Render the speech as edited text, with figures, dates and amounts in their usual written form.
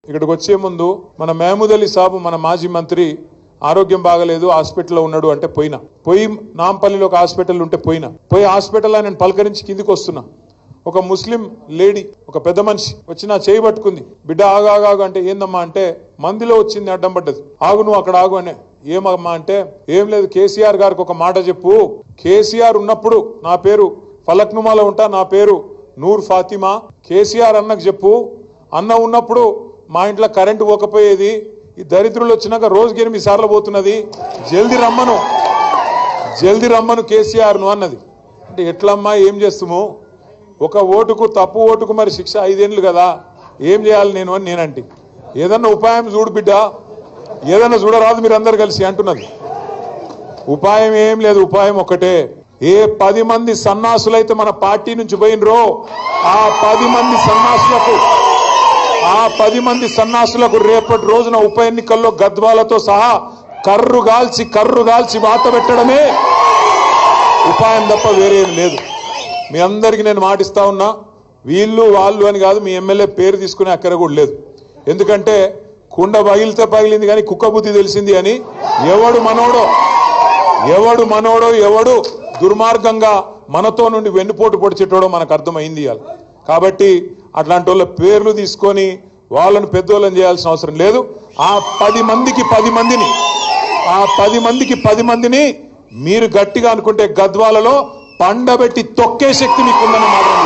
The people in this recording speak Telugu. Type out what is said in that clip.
ఇక్కడికి వచ్చే ముందు మన మహమూద్ అలీ సాబు మన మాజీ మంత్రి ఆరోగ్యం బాగలేదు హాస్పిటల్లో ఉన్నాడు అంటే పోయి నాంపల్లిలో ఒక హాస్పిటల్ ఉంటే పోయి హాస్పిటల్లో నేను పలకరించి కిందికి వస్తున్నా. ఒక ముస్లిం లేడీ ఒక పెద్ద మనిషి వచ్చి నా చేయి పట్టుకుంది. బిడ్డ ఆగాగు అంటే ఏందమ్మా అంటే మందిలో వచ్చింది అడ్డం పడ్డది. ఆగు నువ్వు అక్కడ ఆగు అనే. ఏమమ్మా అంటే ఏం లేదు కేసీఆర్ గారికి ఒక మాట చెప్పు. కేసీఆర్ ఉన్నప్పుడు నా పేరు ఫలక్నుమాలో ఉంటా, నా పేరు నూర్ ఫాతిమా. కేసీఆర్ అన్నకు చెప్పు అన్న ఉన్నప్పుడు మా ఇంట్లో కరెంటు పోకపోయేది, ఈ దరిద్రులు వచ్చినాక రోజుకి 8 సార్లు పోతున్నది, జల్దీ రమ్మను కేసీఆర్ ను అన్నది. అంటే ఎట్లమ్మా ఏం చేస్తాము, ఒక ఓటుకు తప్పు ఓటుకు మరి శిక్ష 5 ఏళ్ళు కదా, ఏం చేయాలి నేను అని నేనంటే ఏదన్నా ఉపాయం చూడు బిడ్డ, ఏదన్నా చూడరాదు మీరు అందరు కలిసి అంటున్నది. ఉపాయం ఏం లేదు, ఉపాయం ఒకటే. ఏ 10 మంది సన్నాసులైతే మన పార్టీ నుంచి పోయినరో ఆ 10 మంది సన్నాసులకు రేపటి రోజున ఉప ఎన్నికల్లో గద్వాలతో సహా కర్రు గాల్చి వాత పెట్టడమే ఉపాయం తప్ప వేరేం లేదు. మీ అందరికీ నేను మాటిస్తా ఉన్నా, వీళ్ళు వాళ్ళు అని కాదు, మీ ఎమ్మెల్యే పేరు తీసుకునే అక్కర కూడా లేదు. ఎందుకంటే కుండ పగిలితే పగిలింది కానీ కుక్క బుద్ధి తెలిసింది అని ఎవడు మనోడో ఎవడు దుర్మార్గంగా మనతో నుండి వెన్నుపోటు పొడిచేటోడో మనకు అర్థమైంది. కాబట్టి అట్లాంటి వాళ్ళ పేర్లు తీసుకొని వాళ్ళను పెద్దోళ్ళని చేయాల్సిన అవసరం లేదు. ఆ 10 మందిని మీరు గట్టిగా అనుకుంటే గద్వాలలో పండబెట్టి తొక్కే శక్తి మీకుందని మాత్రం